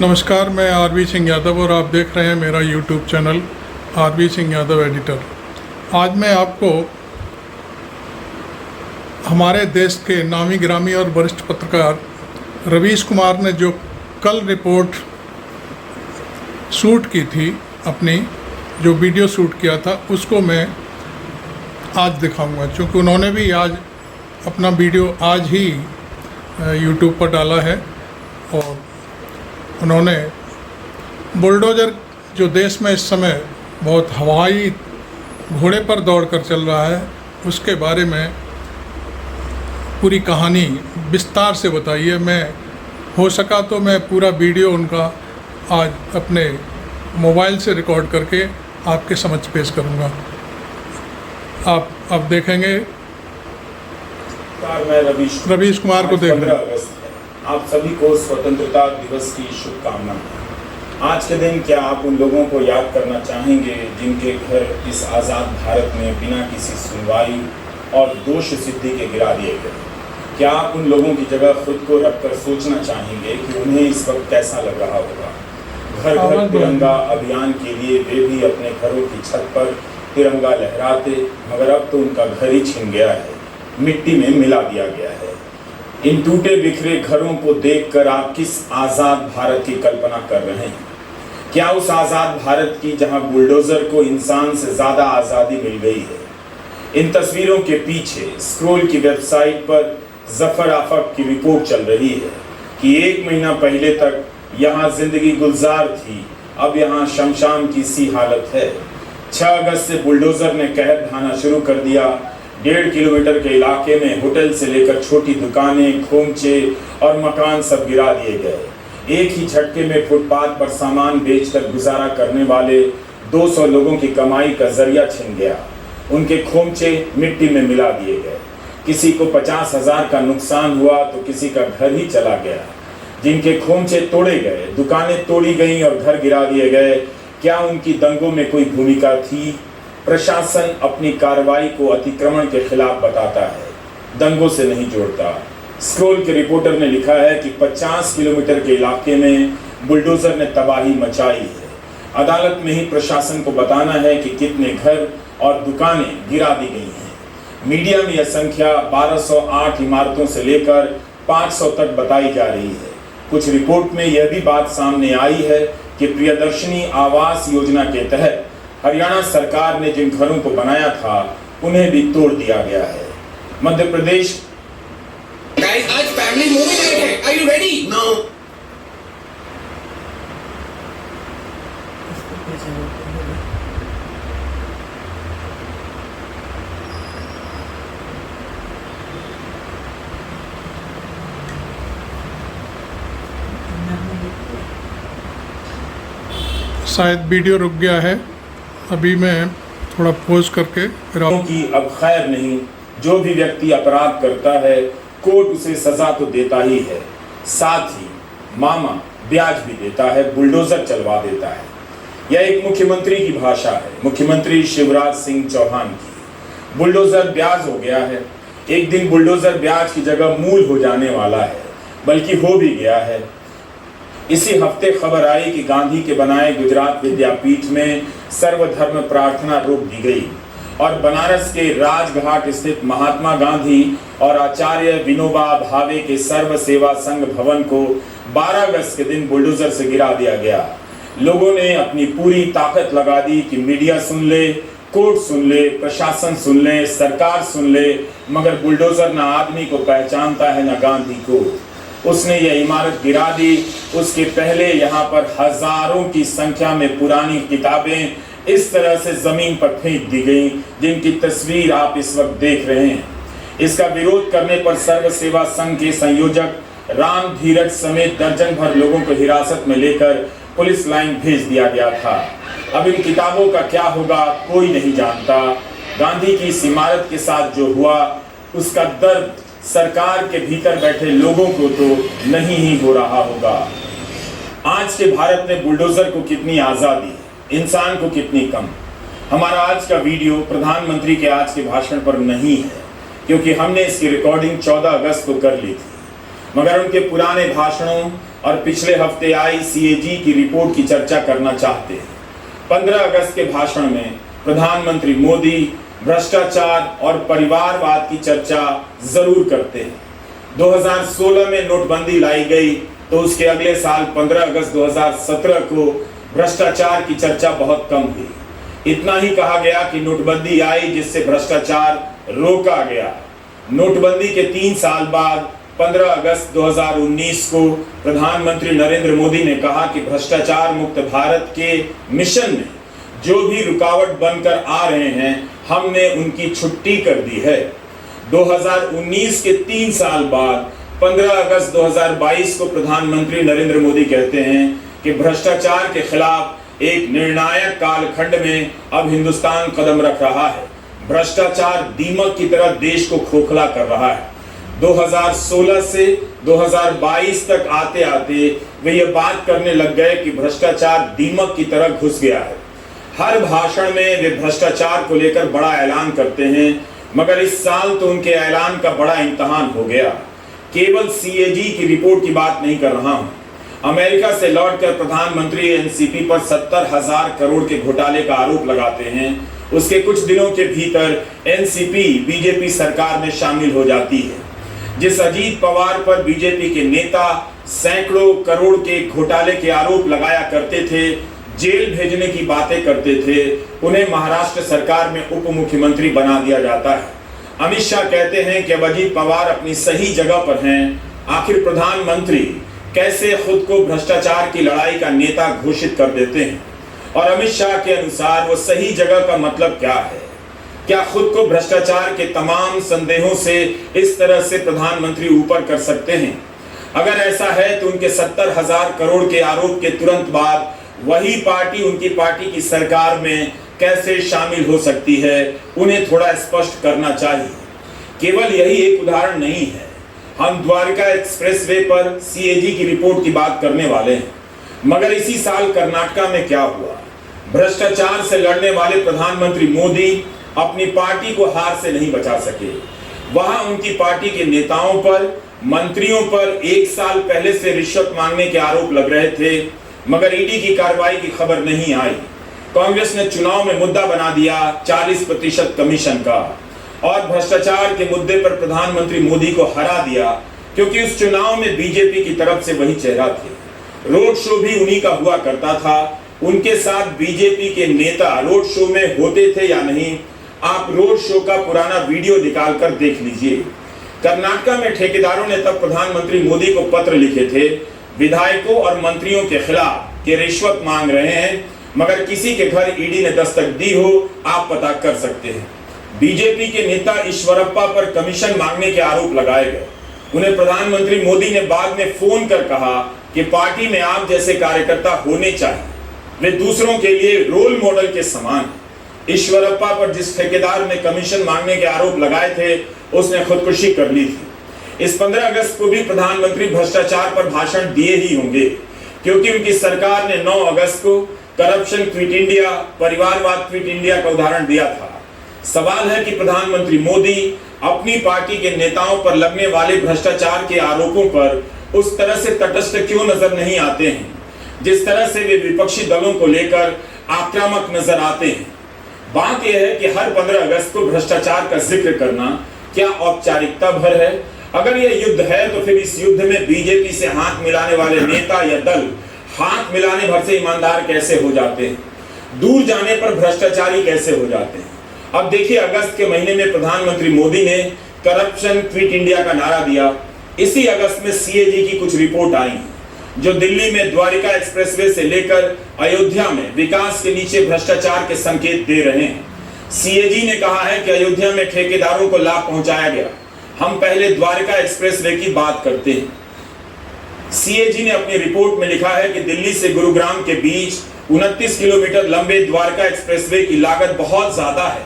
नमस्कार, मैं आरवी सिंह यादव और आप देख रहे हैं मेरा YouTube channel RV Singh Yadav editor. आज मैं आपको हमारे देश के नामी गिरामी और वरिष्ठ पत्रकार रवीश कुमार ने जो कल रिपोर्ट शूट की थी, अपनी जो वीडियो शूट किया था, उसको मैं आज दिखाऊंगा, क्योंकि उन्होंने भी आज अपना वीडियो आज ही यूट्यूब पर डाला है। और उन्होंने बुलडोज़र जो देश में इस समय बहुत हवाई घोड़े पर दौड़ कर चल रहा है, उसके बारे में पूरी कहानी विस्तार से बताई है। मैं हो सका तो मैं पूरा वीडियो उनका आज अपने मोबाइल से रिकॉर्ड करके आपके समक्ष पेश करूंगा। आप अब देखेंगे। मैं रवीश कुमार को देख रहे हैं। आप सभी को स्वतंत्रता दिवस की शुभकामनाएं। आज के दिन क्या आप उन लोगों को याद करना चाहेंगे जिनके घर इस आज़ाद भारत में बिना किसी सुनवाई और दोष सिद्धि के गिरा दिए गए? क्या आप उन लोगों की जगह खुद को रखकर सोचना चाहेंगे कि उन्हें इस वक्त कैसा लग रहा होगा? घर घर तिरंगा अभियान के लिए वे भी अपने घरों की छत पर तिरंगा लहराते, मगर अब तो उनका घर ही छिन गया है, मिट्टी में मिला दिया गया है। इन टूटे बिखरे घरों को देखकर आप किस आज़ाद भारत की कल्पना कर रहे हैं? क्या उस आज़ाद भारत की जहां बुलडोजर को इंसान से ज़्यादा आज़ादी मिल गई है? इन तस्वीरों के पीछे स्क्रोल की वेबसाइट पर जफर आफक की रिपोर्ट चल रही है कि 1 महीना पहले तक यहाँ जिंदगी गुलजार थी, अब यहाँ शमशान की सी हालत है। 6 अगस्त से बुलडोजर ने कहर ढाना शुरू कर दिया। 1.5 किलोमीटर के इलाके में होटल से लेकर छोटी दुकानें, खोमचे और मकान सब गिरा दिए गए। एक ही झटके में फुटपाथ पर सामान बेचकर गुजारा करने वाले 200 लोगों की कमाई का जरिया छिन गया। उनके खोमचे मिट्टी में मिला दिए गए। किसी को 50,000 का नुकसान हुआ तो किसी का घर ही चला गया। जिनके खोमचे तोड़े गए, दुकानें तोड़ी गईं और घर गिरा दिए गए, क्या उनकी दंगों में कोई भूमिका थी? प्रशासन अपनी कार्रवाई को अतिक्रमण के खिलाफ बताता है, दंगों से नहीं जोड़ता। स्क्रोल के रिपोर्टर ने लिखा है कि 50 किलोमीटर के इलाके में बुलडोजर ने तबाही मचाई है। अदालत में ही प्रशासन को बताना है कि कितने घर और दुकानें गिरा दी गई हैं। मीडिया में यह संख्या 1208 इमारतों से लेकर 500 तक बताई जा रही है। कुछ रिपोर्ट में यह भी बात सामने आई है कि प्रियदर्शनी आवास योजना के तहत हरियाणा सरकार ने जिन घरों को बनाया था, उन्हें भी तोड़ दिया गया है। मध्य प्रदेश गाइस, आज फैमिली मूवी नाइट है। Are you ready? नो। शायद वीडियो रुक गया है, अभी मैं थोड़ा पॉज करके फिर की अब खैर नहीं। जो भी व्यक्ति अपराध करता है, कोर्ट उसे सजा तो देता ही है, साथ ही मामा ब्याज भी देता है, बुलडोजर चलवा देता है। यह एक मुख्यमंत्री की भाषा है, मुख्यमंत्री शिवराज सिंह चौहान की। बुलडोजर ब्याज हो गया है। एक दिन बुलडोजर ब्याज की जगह मूल हो जाने वाला है, बल्कि हो भी गया है। इसी हफ्ते खबर आई कि गांधी के बनाए गुजरात विद्यापीठ में सर्वधर्म प्रार्थना रोक दी गई और बनारस के राजघाट स्थित महात्मा गांधी और आचार्य विनोबा भावे के सर्व सेवा संघ भवन को 12 अगस्त के दिन बुलडोजर से गिरा दिया गया। लोगों ने अपनी पूरी ताकत लगा दी कि मीडिया सुन ले, कोर्ट सुन ले, प्रशासन सुन ले, सरकार सुन ले, मगर बुलडोजर न आदमी को पहचानता है न गांधी को। उसने यह इमारत गिरा दी। उसके पहले यहाँ पर हजारों की संख्या में पुरानी किताबें इस तरह से जमीन पर फेंक दी गई, जिनकी तस्वीर आप इस वक्त देख रहे हैं। इसका विरोध करने पर सर्व सेवा संघ के संयोजक राम धीरज समेत दर्जन भर लोगों को हिरासत में लेकर पुलिस लाइन भेज दिया गया था। अब इन किताबों का क्या होगा, कोई नहीं जानता। गांधी की इस इमारत के साथ जो हुआ, उसका दर्द सरकार के भीतर बैठे लोगों को तो नहीं ही हो रहा होगा। आज के भारत में बुलडोजर को कितनी आजादी, इंसान को कितनी कम। हमारा आज का वीडियो प्रधानमंत्री के आज के भाषण पर नहीं है, क्योंकि हमने इसकी रिकॉर्डिंग 14 अगस्त को कर ली थी। मगर उनके पुराने भाषणों और पिछले हफ्ते आई सीएजी की रिपोर्ट की चर्चा करना चाहते हैं। 15 अगस्त के भाषण में प्रधानमंत्री मोदी भ्रष्टाचार और परिवारवाद की चर्चा जरूर करते हैं। 2016 में नोटबंदी लाई गई तो उसके अगले साल 15 अगस्त 2017 को भ्रष्टाचार की चर्चा बहुत कम हुई। इतना ही कहा गया कि नोटबंदी आई जिससे भ्रष्टाचार रोका गया। नोटबंदी के 3 साल बाद 15 अगस्त 2019 को प्रधानमंत्री नरेंद्र मोदी ने कहा कि भ्रष्टाचार मुक्त भारत के मिशन में जो भी रुकावट बनकर आ रहे हैं हमने उनकी छुट्टी कर दी है। 2019 के 3 साल बाद 15 अगस्त 2022 को प्रधानमंत्री नरेंद्र मोदी कहते हैं कि भ्रष्टाचार के खिलाफ एक निर्णायक कालखंड में अब हिंदुस्तान कदम रख रहा है। भ्रष्टाचार दीमक की तरह देश को खोखला कर रहा है। 2016 से 2022 तक आते आते वे ये बात करने लग गए कि भ्रष्टाचार दीमक की तरह घुस गया है। हर भाषण में वे भ्रष्टाचार को लेकर बड़ा ऐलान करते हैं, मगर इस साल तो उनके ऐलान का बड़ा इम्तिहान हो गया। केवल सीएजी की रिपोर्ट की बात नहीं कर रहा हूं। अमेरिका से लौटकर प्रधानमंत्री एनसीपी पर 70,000 करोड़ के घोटाले का आरोप लगाते हैं। उसके कुछ दिनों के भीतर एनसीपी बीजेपी सरकार में शामिल हो जाती है। जिस अजीत पवार पर बीजेपी के नेता सैकड़ों करोड़ के घोटाले के आरोप लगाया करते थे, जेल भेजने की बातें करते थे, उन्हें महाराष्ट्र सरकार में उप मुख्यमंत्री बना दिया जाता है। अमित शाह कहते हैं कि अब अजीत पवार अपनी सही जगह पर हैं। आखिर प्रधानमंत्री कैसे खुद को भ्रष्टाचार की लड़ाई का नेता घोषित कर देते हैं? और अमित शाह के अनुसार वो सही जगह का मतलब क्या है? क्या खुद को भ्रष्टाचार के तमाम संदेहों से इस तरह से प्रधानमंत्री ऊपर कर सकते हैं? अगर ऐसा है तो उनके 70,000 करोड़ के आरोप के तुरंत बाद वही पार्टी उनकी पार्टी की सरकार में कैसे शामिल हो सकती है? उन्हें थोड़ा स्पष्ट करना चाहिए। केवल यही एक उदाहरण नहीं है। हम द्वारका एक्सप्रेसवे पर सीएजी की रिपोर्ट की बात करने वाले हैं, मगर इसी साल कर्नाटका में क्या हुआ? भ्रष्टाचार से लड़ने वाले प्रधानमंत्री मोदी अपनी पार्टी को हार से नहीं बचा सके। वहां उनकी पार्टी के नेताओं पर, मंत्रियों पर 1 साल पहले से रिश्वत मांगने के आरोप लग रहे थे, मगर ईडी की कार्रवाई की खबर नहीं आई। कांग्रेस ने चुनाव में मुद्दा बना दिया 40% कमीशन का और भ्रष्टाचार के मुद्दे पर प्रधानमंत्री मोदी को हरा दिया, क्योंकि उस चुनाव में बीजेपी की तरफ से वही चेहरा थे। रोड शो भी उन्हीं का हुआ करता था। उनके साथ बीजेपी के नेता रोड शो में होते थे या नहीं, आप रोड शो का पुराना वीडियो निकालकर देख लीजिए। कर्नाटका में ठेकेदारों ने तब प्रधानमंत्री मोदी को पत्र लिखे थे, विधायकों और मंत्रियों के खिलाफ कि रिश्वत मांग रहे हैं, मगर किसी के घर ईडी ने दस्तक दी हो आप पता कर सकते हैं। बीजेपी के नेता ईश्वरप्पा पर कमीशन मांगने के आरोप लगाए गए। उन्हें प्रधानमंत्री मोदी ने बाद में फोन कर कहा कि पार्टी में आप जैसे कार्यकर्ता होने चाहिए, वे दूसरों के लिए रोल मॉडल के समान हैं। ईश्वरप्पा पर जिस ठेकेदार ने कमीशन मांगने के आरोप लगाए थे उसने खुदकुशी कर ली थी। इस 15 अगस्त को भी प्रधानमंत्री भ्रष्टाचार पर भाषण दिए ही होंगे, क्योंकि उनकी सरकार ने 9 अगस्त को करप्शन क्विट इंडिया, परिवारवाद क्विट इंडिया का उदाहरण दिया था। सवाल है कि प्रधानमंत्री मोदी अपनी पार्टी के नेताओं पर लगने वाले भ्रष्टाचार के आरोपों पर उस तरह से तटस्थ क्यों नजर नहीं आते हैं, जिस तरह से वे विपक्षी दलों को लेकर आक्रामक नजर आते हैं। बात यह है कि हर 15 अगस्त को भ्रष्टाचार का जिक्र करना क्या औपचारिकता भर है? अगर यह युद्ध है तो फिर इस युद्ध में बीजेपी से हाथ मिलाने वाले नेता या दल हाथ मिलाने भर से ईमानदार कैसे हो जाते हैं? दूर जाने पर भ्रष्टाचारी कैसे हो जाते हैं? अब देखिए, अगस्त के महीने में प्रधानमंत्री मोदी ने करप्शन क्विट इंडिया का नारा दिया। इसी अगस्त में सीएजी की कुछ रिपोर्ट आई जो दिल्ली में द्वारका एक्सप्रेसवे से लेकर अयोध्या में विकास के नीचे भ्रष्टाचार के संकेत दे रहे हैं। सीएजी ने कहा है कि अयोध्या में ठेकेदारों को लाभ पहुंचाया गया। हम पहले द्वारका एक्सप्रेसवे की बात करते हैं। सीएजी ने अपनी रिपोर्ट में लिखा है कि दिल्ली से गुरुग्राम के बीच 29 किलोमीटर लंबे द्वारका एक्सप्रेसवे की लागत बहुत ज्यादा है।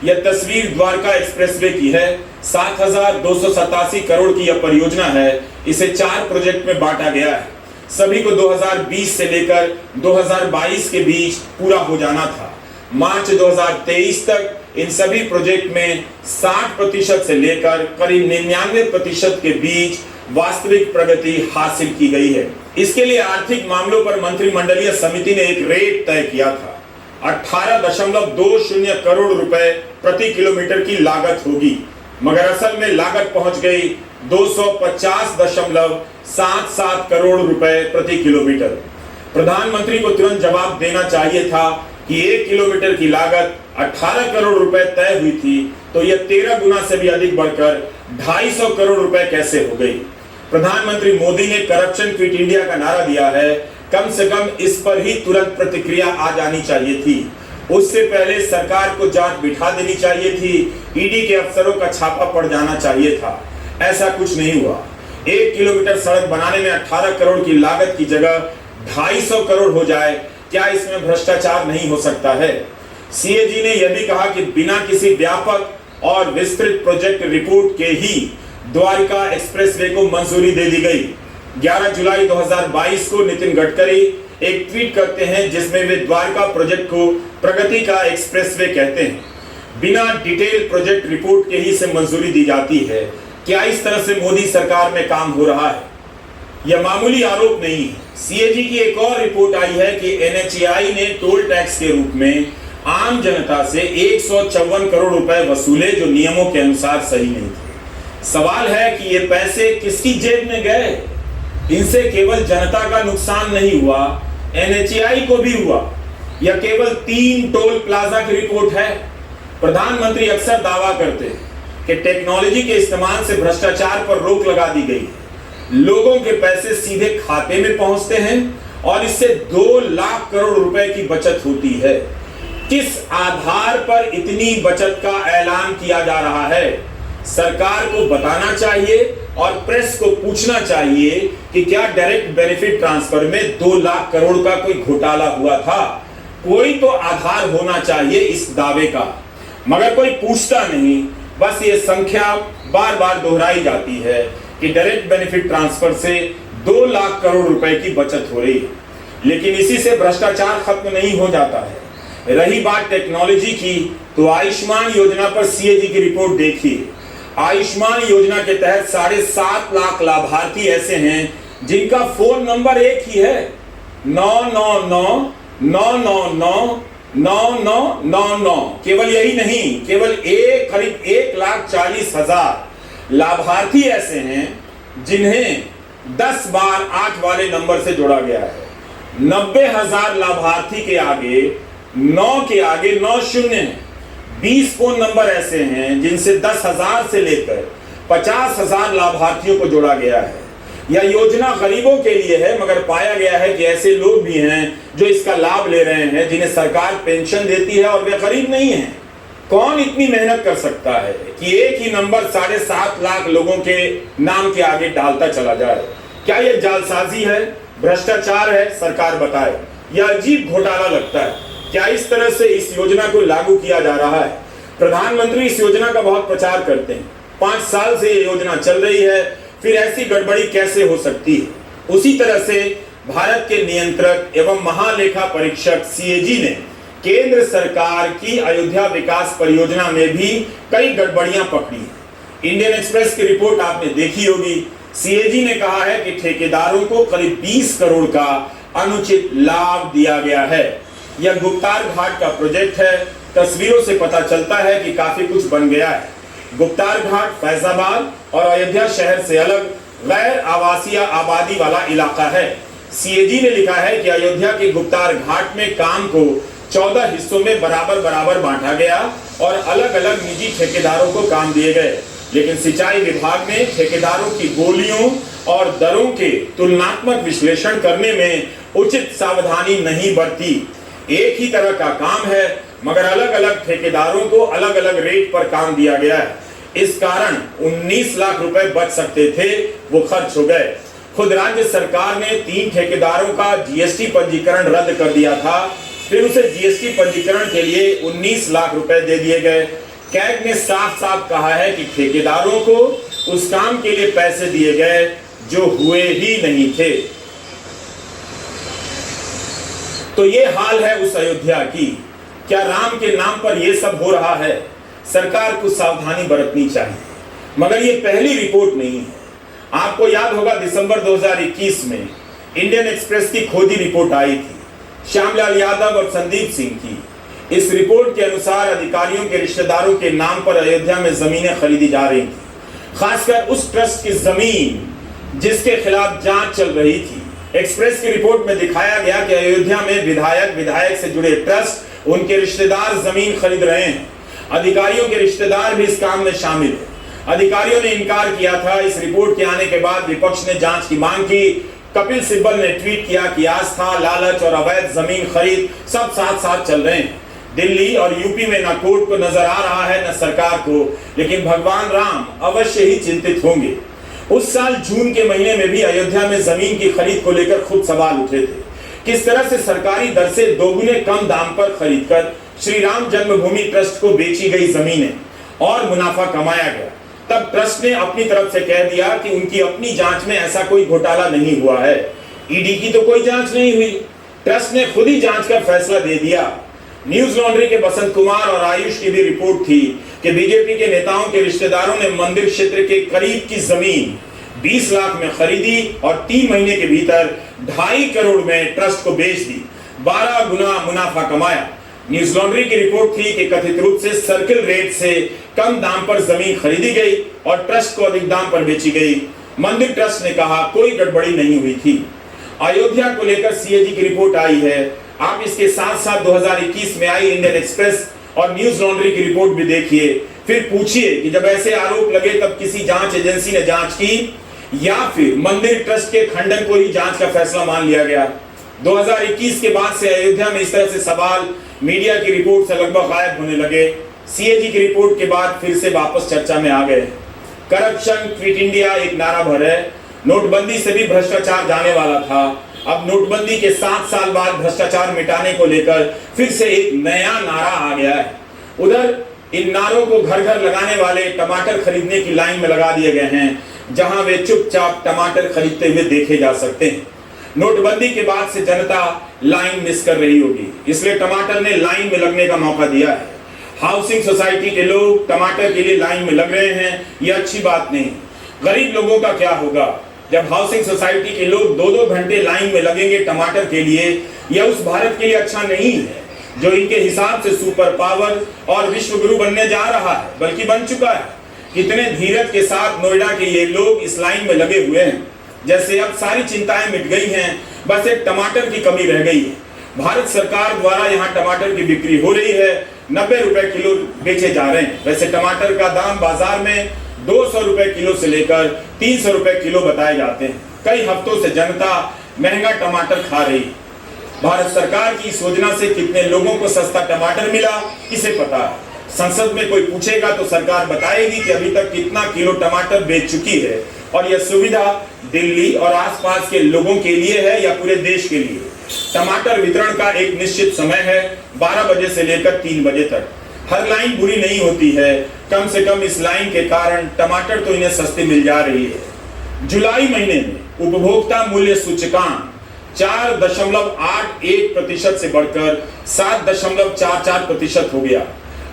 यह तस्वीर द्वारका एक्सप्रेसवे की है। 7,287 करोड़ की यह परियोजना है। इसे 4 प्रोजेक्ट में बांटा गया है। सभी को 2020 से लेकर 2022 के बीच पूरा हो जाना था। मार्च 2023 तक इन सभी प्रोजेक्ट में 60% से लेकर करीब 99% के बीच वास्तविक प्रगति हासिल की गई है। इसके लिए आर्थिक मामलों पर मंत्रिमंडलीय समिति ने एक रेट तय किया था। 18.20 करोड़ रुपए प्रति किलोमीटर की लागत होगी, मगर असल में लागत पहुंच गई 250.77 करोड़ रुपए प्रति किलोमीटर। प्रधानमंत्री को तुरंत जवाब देना चाहिए था कि 1 किलोमीटर की लागत 18 करोड़ रुपए तय हुई थी, तो यह 13 गुना से भी अधिक बढ़कर 250 करोड़ रुपए कैसे हो गई। प्रधानमंत्री मोदी ने करप्शन क्विट इंडिया का नारा दिया है, कम से कम इस पर ही तुरंत प्रतिक्रिया आ जानी चाहिए थी। उससे पहले सरकार को जांच बिठा देनी चाहिए थी, ईडी के अफसरों का छापा पड़ जाना चाहिए था। ऐसा कुछ नहीं हुआ। 1 किलोमीटर सड़क बनाने में 18 करोड़ की लागत की जगह 250 करोड़ हो जाए, क्या इसमें भ्रष्टाचार नहीं हो सकता है। सीएजी ने यह भी कहा कि बिना किसी व्यापक और विस्तृत प्रोजेक्ट रिपोर्ट के ही द्वारका एक्सप्रेसवे को मंजूरी दे दी गई। 11 जुलाई 2022 को नितिन गडकरी एक ट्वीट करते हैं जिसमें वे द्वारका प्रोजेक्ट को प्रगति का एक्सप्रेसवे कहते हैं। बिना डिटेल प्रोजेक्ट रिपोर्ट के ही इसे मंजूरी दी जाती है। क्या इस तरह से मोदी सरकार में काम हो रहा है? यह मामूली आरोप नहीं है। सीएजी की एक और रिपोर्ट आई है कि एनएचएआई ने टोल टैक्स के रूप में आम जनता से 154 करोड़ रुपए वसूले, जो नियमों के अनुसार सही नहीं थे। सवाल है कि ये पैसे किसकी जेब में गए? इनसे केवल जनता का नुकसान नहीं हुआ, एनएचएआई को भी हुआ। यह केवल 3 टोल प्लाजा की रिपोर्ट है। प्रधानमंत्री अक्सर दावा करते हैं कि टेक्नोलॉजी के इस्तेमाल से भ्रष्टाचार पर रोक लगा दी गई है। लोगों के पैसे सीधे खाते में पहुंचते हैं और इससे 2 लाख करोड़ रुपए की बचत होती है। किस आधार पर इतनी बचत का ऐलान किया जा रहा है? सरकार को बताना चाहिए और प्रेस को पूछना चाहिए कि क्या डायरेक्ट बेनिफिट ट्रांसफर में 2 लाख करोड़ का कोई घोटाला हुआ था। कोई तो आधार होना चाहिए इस दावे का, मगर कोई पूछता नहीं। बस ये संख्या बार बार दोहराई जाती है कि डायरेक्ट बेनिफिट ट्रांसफर से 2 लाख करोड़ रुपए की बचत हो रही है, लेकिन इसी से भ्रष्टाचार खत्म नहीं हो जाता है। रही बात टेक्नोलॉजी की, तो आयुष्मान योजना पर सीएजी की रिपोर्ट देखिए। आयुष्मान योजना के तहत 7.5 लाख लाभार्थी ऐसे हैं जिनका फोन नंबर एक ही है, 999999999। केवल यही नहीं, केवल करीब 1,40,000 लाभार्थी ऐसे हैं जिन्हें 10 बार 8 वाले नंबर से जोड़ा गया है। 90,000 लाभार्थी के आगे 9 के आगे 9 शून्य है। 20 फोन नंबर ऐसे हैं जिनसे 10,000 से लेकर 50,000 लाभार्थियों को जोड़ा गया है। यह योजना गरीबों के लिए है, मगर पाया गया है कि ऐसे लोग भी हैं जो इसका लाभ ले रहे हैं, जिन्हें सरकार पेंशन देती है और वे गरीब नहीं हैं। कौन इतनी मेहनत कर सकता है कि एक ही नंबर 7.5 लाख लोगों के नाम के आगे डालता चला जाए? क्या यह जालसाजी है, भ्रष्टाचार है? सरकार बताए। यह अजीब घोटाला लगता है। क्या इस तरह से इस योजना को लागू किया जा रहा है? प्रधानमंत्री इस योजना का बहुत प्रचार करते हैं। 5 साल से ये योजना चल रही है, फिर ऐसी गड़बड़ी कैसे हो सकती है? उसी तरह से भारत के नियंत्रक एवं महालेखा परीक्षक सीएजी ने केंद्र सरकार की अयोध्या विकास परियोजना में भी कई गड़बड़ियां पकड़ी हैं। इंडियन एक्सप्रेस की रिपोर्ट आपने देखी होगी। सीएजी ने कहा है कि ठेकेदारों को करीब 20 करोड़ का अनुचित लाभ दिया गया है। यह गुप्तार घाट का प्रोजेक्ट है। तस्वीरों से पता चलता है कि काफी कुछ बन गया है। गुप्तार घाट फैजाबाद और अयोध्या शहर से अलग गैर आवासीय आबादी वाला इलाका है। सीएजी ने लिखा है कि अयोध्या के गुप्तार घाट में काम को 14 हिस्सों में बराबर बराबर बांटा गया और अलग अलग निजी ठेकेदारों को काम दिए गए, लेकिन सिंचाई विभाग ने ठेकेदारों की बोलियों और दरों के तुलनात्मक विश्लेषण करने में उचित सावधानी नहीं बरती। एक ही तरह का काम है, मगर अलग अलग ठेकेदारों को अलग अलग रेट पर काम दिया गया है। इस कारण 19 लाख रुपए बच सकते थे, वो खर्च हो गए। खुद राज्य सरकार ने 3 ठेकेदारों का जीएसटी पंजीकरण रद्द कर दिया था, फिर उसे जीएसटी पंजीकरण के लिए 19 लाख रुपए दे दिए गए। कैग ने साफ साफ कहा है कि ठेकेदारों को उस काम के लिए पैसे दिए गए जो हुए ही नहीं थे। तो ये हाल है उस अयोध्या की। क्या राम के नाम पर यह सब हो रहा है? सरकार को सावधानी बरतनी चाहिए, मगर ये पहली रिपोर्ट नहीं है। आपको याद होगा दिसंबर 2021 में इंडियन एक्सप्रेस की खोदी रिपोर्ट आई थी, श्यामलाल यादव और संदीप सिंह की। इस रिपोर्ट के अनुसार अधिकारियों के रिश्तेदारों के नाम पर अयोध्या में जमीनें खरीदी जा रही थी, खासकर उस ट्रस्ट की जमीन जिसके खिलाफ जांच चल रही थी। एक्सप्रेस की रिपोर्ट में दिखाया गया कि अयोध्या में विधायक से जुड़े ट्रस्ट, उनके रिश्तेदार जमीन खरीद रहे हैं। अधिकारियों के रिश्तेदार भी इस काम में शामिल है। अधिकारियों ने इनकार किया था। इस रिपोर्ट के आने के बाद विपक्ष ने जांच की मांग की। कपिल सिब्बल ने ट्वीट किया कि आस्था, लालच और अवैध जमीन खरीद सब साथ साथ चल रहे हैं। दिल्ली और यूपी में न कोर्ट को नजर आ रहा है न सरकार को, लेकिन भगवान राम अवश्य ही चिंतित होंगे। उस साल जून के महीने में भी अयोध्या में जमीन की खरीद को लेकर खुद सवाल उठे थे। किस तरह से सरकारी दर से दोगुने कम दाम पर खरीदकर श्री राम जन्मभूमि ट्रस्ट को बेची गई जमीनें और मुनाफा कमाया गया। तब ट्रस्ट ने अपनी तरफ से कह दिया कि उनकी अपनी जांच में ऐसा कोई घोटाला नहीं हुआ है। ईडी की तो कोई जांच नहीं हुई, ट्रस्ट ने खुद ही जांच कर फैसला दे दिया। न्यूज लॉन्ड्री के बसंत कुमार और आयुष की भी रिपोर्ट थी कि बीजेपी के नेताओं के रिश्तेदारों ने मंदिर क्षेत्र के करीब की जमीन 20 लाख में खरीदी और 3 महीने के भीतर 2.5 करोड़ में ट्रस्ट को बेच दी, 12 गुना मुनाफा कमाया। न्यूज लॉन्ड्री की रिपोर्ट थी कि कथित रूप से सर्किल रेट से कम दाम पर जमीन खरीदी गई और ट्रस्ट को अधिक दाम पर बेची गई। मंदिर ट्रस्ट ने कहा कोई गड़बड़ी नहीं हुई थी। अयोध्या को लेकर सीएजी की रिपोर्ट आई है। आप इसके साथ साथ 2021 में आई इंडियन एक्सप्रेस और न्यूज लॉन्ड्री की रिपोर्ट भी देखिए, फिर पूछिए कि जब ऐसे आरोप लगे तब किसी जांच एजेंसी ने जांच की या फिर मंदिर ट्रस्ट के खंडन को ही जांच का फैसला मान लिया गया। 2021 के बाद से अयोध्या में इस तरह से सवाल मीडिया की रिपोर्ट से लगभग गायब होने लगे। सीएजी की रिपोर्ट के बाद फिर से वापस चर्चा में आ गए। करप्शन क्विट इंडिया एक नारा भर है। नोटबंदी से भी भ्रष्टाचार जाने वाला था। अब नोटबंदी के 7 साल बाद भ्रष्टाचार मिटाने को लेकर फिर से एक नया नारा आ गया है। उधर इन नारों को घर घर लगाने वाले टमाटर खरीदने की लाइन में लगा दिए गए हैं, जहां वे चुपचाप टमाटर खरीदते हुए देखे जा सकते हैं। नोटबंदी के बाद से जनता लाइन मिस कर रही होगी, इसलिए टमाटर ने लाइन में लगने का मौका दिया है। हाउसिंग सोसाइटी के लोग टमाटर के लिए लाइन में लग रहे हैं, यह अच्छी बात नहीं। गरीब लोगों का क्या होगा जब हाउसिंग सोसाइटी के लोग 2-2 घंटे लाइन में लगेंगे टमाटर के लिए? यह उस भारत के लिए अच्छा नहीं है जो इनके हिसाब से सुपर पावर और विश्व गुरु बनने जा रहा है, बल्कि बन चुका है। कितने धीरज के साथ नोएडा के ये लोग इस लाइन में लगे हुए हैं, जैसे अब सारी चिंताएं मिट गई हैं, बस एक टमाटर की कमी रह गई है। भारत सरकार द्वारा यहाँ टमाटर की बिक्री हो रही है, 90 रुपए किलो बेचे जा रहे हैं। वैसे टमाटर का दाम बाजार में 200 रुपए किलो से लेकर 300 रुपए किलो बताए जाते हैं। कई हफ्तों से जनता महंगा टमाटर खा रही है। भारत सरकार की इस योजना से कितने लोगों को सस्ता टमाटर मिला, किसे पता है? संसद में कोई पूछेगा तो सरकार बताएगी कि अभी तक कितना किलो टमाटर बेच चुकी है, और यह सुविधा दिल्ली और आसपास के लोगों के लिए है या पूरे देश के लिए। टमाटर वितरण का एक निश्चित समय है, 12 बजे से लेकर 3 बजे तक। हर लाइन बुरी नहीं होती है, कम से कम इस लाइन के कारण टमाटर तो इन्हें सस्ती मिल जा रही है। जुलाई महीने में उपभोक्ता मूल्य सूचकांक 4.81% से बढ़कर 7.44% हो गया।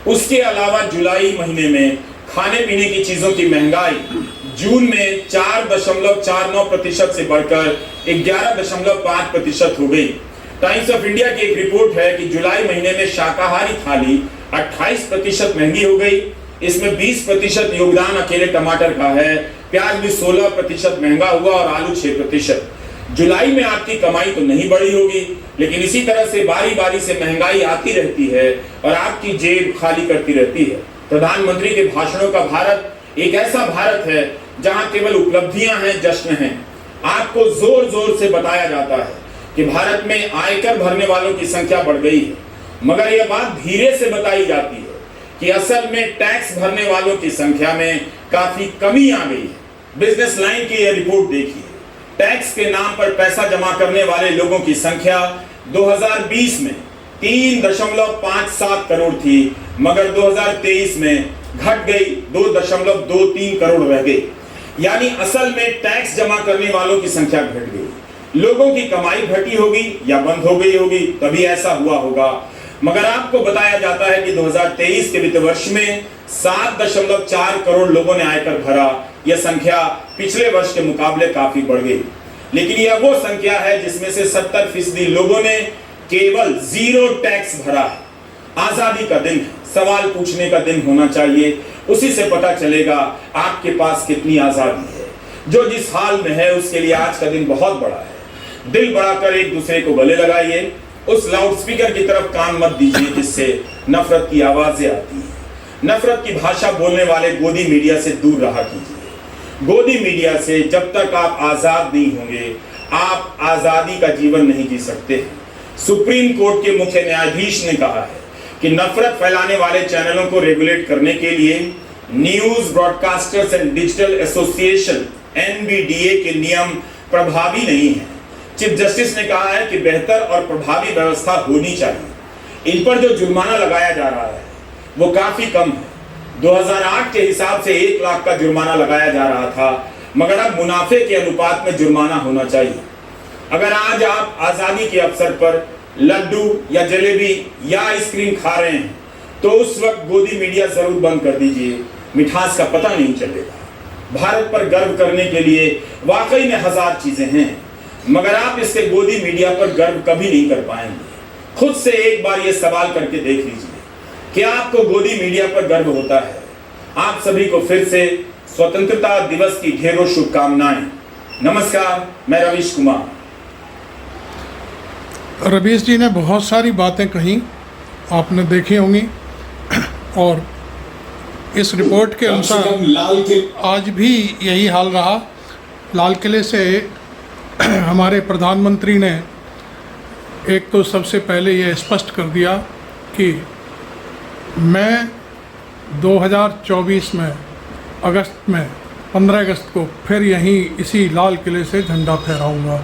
उसके अलावा जुलाई महीने में खाने पीने की चीजों की महंगाई जून में 4.49% से बढ़कर 11.5% हो गई। टाइम्स ऑफ इंडिया की एक रिपोर्ट है कि जुलाई महीने में शाकाहारी थाली 28% महंगी हो गई। इसमें 20% योगदान अकेले टमाटर का है। प्याज भी 16% महंगा हुआ और आलू 6%। जुलाई में आपकी कमाई तो नहीं बढ़ी होगी, लेकिन इसी तरह से बारी बारी से महंगाई आती रहती है और आपकी जेब खाली करती रहती है। प्रधानमंत्री के भाषणों का भारत एक ऐसा भारत है जहां केवल उपलब्धियां हैं, जश्न हैं। आपको जोर जोर से बताया जाता है कि भारत में आयकर भरने वालों की संख्या बढ़ गई है, मगर यह बात धीरे से बताई जाती है कि असल में टैक्स भरने वालों की संख्या में काफी कमी आ गई है। बिजनेस लाइन की यह रिपोर्ट देखिए। टैक्स के नाम पर पैसा जमा करने वाले लोगों की संख्या 2020 में 3.57 करोड़ थी, मगर 2023 में घट गई, 2.23 करोड़ रह गई। यानी असल में टैक्स जमा करने वालों की संख्या घट गई। लोगों की कमाई घटी होगी या बंद हो गई होगी, तभी ऐसा हुआ होगा। मगर आपको बताया जाता है कि 2023 के वित्त वर्ष में 7.4 करोड़ लोगों ने आयकर भरा। यह संख्या पिछले वर्ष के मुकाबले काफी बढ़ गई। लेकिन यह वो संख्या है जिसमें से 70% लोगों ने केवल 0 टैक्स भरा है। आजादी का दिन है, सवाल पूछने का दिन होना चाहिए। उसी से पता चलेगा आपके पास कितनी आजादी है। जो जिस हाल में है उसके लिए आज का दिन बहुत बड़ा है। दिल बढ़ाकर एक दूसरे को गले लगाइए। उस लाउडस्पीकर की तरफ कान मत दीजिए जिससे नफरत की आवाजें आती हैं। नफरत की भाषा बोलने वाले गोदी मीडिया से दूर रहा कीजिए। गोदी मीडिया से जब तक आप आजाद नहीं होंगे, आप आजादी का जीवन नहीं जी सकते। सुप्रीम कोर्ट के मुख्य न्यायाधीश ने कहा है कि नफरत फैलाने वाले चैनलों को रेगुलेट करने के लिए news broadcasters and digital association (NBDA) के नियम प्रभावी नहीं है। चीफ जस्टिस ने कहा है कि बेहतर और प्रभावी व्यवस्था होनी चाहिए। इन पर जो जुर्माना लगाया जा रहा है वो काफी कम है। 2008 के हिसाब से 1 लाख का जुर्माना लगाया जा रहा था, मगर अब मुनाफे के अनुपात में जुर्माना होना चाहिए। अगर आज आप आजादी के अवसर पर लड्डू या जलेबी या आइसक्रीम खा रहे हैं तो उस वक्त गोदी मीडिया जरूर बंद कर दीजिए, मिठास का पता नहीं चलेगा। भारत पर गर्व करने के लिए वाकई में 1000 चीजें हैं, मगर आप इससे गोदी मीडिया पर गर्व कभी नहीं कर पाएंगे। खुद से एक बार ये सवाल करके देख लीजिए कि आपको गोदी मीडिया पर गर्व होता है। आप सभी को फिर से स्वतंत्रता दिवस की ढेरों शुभकामनाएं। नमस्कार, मैं रवीश कुमार। रवीश जी ने बहुत सारी बातें कही, आपने देखी होंगी, और इस रिपोर्ट के अनुसार आज भी यही हाल रहा। लाल किले से हमारे प्रधानमंत्री ने एक तो सबसे पहले ये स्पष्ट कर दिया कि मैं 2024 में अगस्त में 15 अगस्त को फिर यहीं इसी लाल किले से झंडा फहराऊंगा।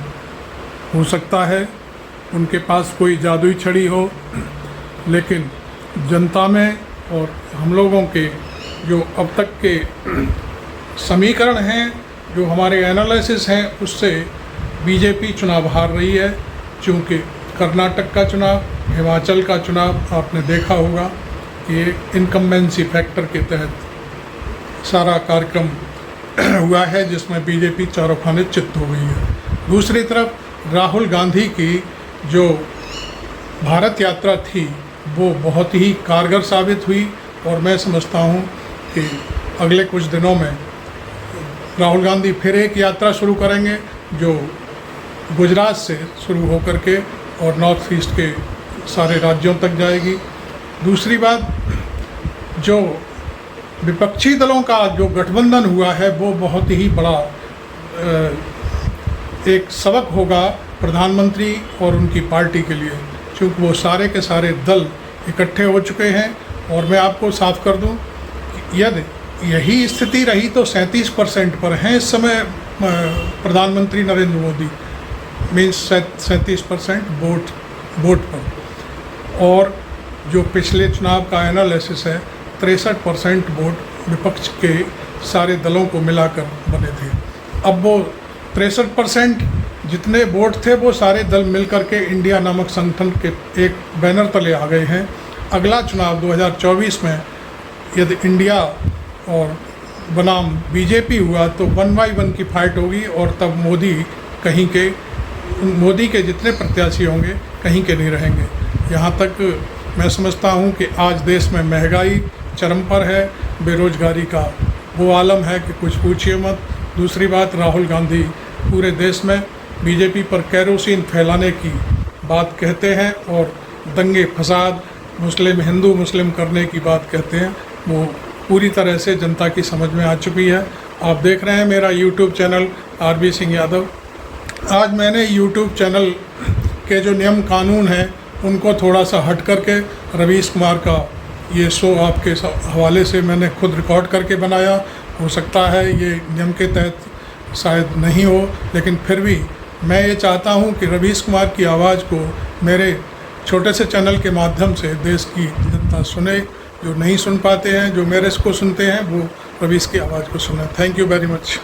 हो सकता है उनके पास कोई जादुई छड़ी हो, लेकिन जनता में और हम लोगों के जो अब तक के समीकरण हैं, जो हमारे एनालिसिस हैं, उससे बीजेपी चुनाव हार रही है। चूँकि कर्नाटक का चुनाव, हिमाचल का चुनाव आपने देखा होगा, ये इनकम्बेंसी फैक्टर के तहत सारा कार्यक्रम हुआ है जिसमें बीजेपी चारों खाने चित्त हो गई है। दूसरी तरफ राहुल गांधी की जो भारत यात्रा थी वो बहुत ही कारगर साबित हुई, और मैं समझता हूँ कि अगले कुछ दिनों में राहुल गांधी फिर एक यात्रा शुरू करेंगे जो गुजरात से शुरू होकर के और नॉर्थ ईस्ट के सारे राज्यों तक जाएगी। दूसरी बात, जो विपक्षी दलों का जो गठबंधन हुआ है वो बहुत ही बड़ा एक सबक होगा प्रधानमंत्री और उनकी पार्टी के लिए, क्योंकि वो सारे के सारे दल इकट्ठे हो चुके हैं। और मैं आपको साफ कर दूं कि यदि यही स्थिति रही तो 37% पर हैं इस समय प्रधानमंत्री नरेंद्र मोदी, मीन्स 37% वोट पर। और जो पिछले चुनाव का एनालिसिस है 63% वोट विपक्ष के सारे दलों को मिलाकर बने थे। अब वो 63% जितने वोट थे वो सारे दल मिलकर के इंडिया नामक संगठन के एक बैनर तले आ गए हैं। अगला चुनाव 2024 में यदि इंडिया और बनाम बीजेपी हुआ तो 1 by 1 की फाइट होगी, और तब मोदी के जितने प्रत्याशी होंगे कहीं के नहीं रहेंगे। यहाँ तक मैं समझता हूँ कि आज देश में महंगाई चरम पर है, बेरोजगारी का वो आलम है कि कुछ पूछिए मत। दूसरी बात, राहुल गांधी पूरे देश में बीजेपी पर केरोसिन फैलाने की बात कहते हैं और दंगे फसाद हिंदू मुस्लिम करने की बात कहते हैं। वो पूरी तरह से जनता की समझ में आ चुकी है। आप देख रहे हैं मेरा YouTube channel RB Singh Yadav. आज मैंने यूट्यूब चैनल के जो नियम कानून हैं उनको थोड़ा सा हट करके रवीश कुमार का ये शो आपके हवाले से मैंने खुद रिकॉर्ड करके बनाया। हो सकता है ये नियम के तहत शायद नहीं हो, लेकिन फिर भी मैं ये चाहता हूँ कि रवीश कुमार की आवाज़ को मेरे छोटे से चैनल के माध्यम से देश की जनता सुने। जो नहीं सुन पाते हैं, जो मेरे को सुनते हैं, वो रवीश की आवाज़ को सुने। Thank you very much.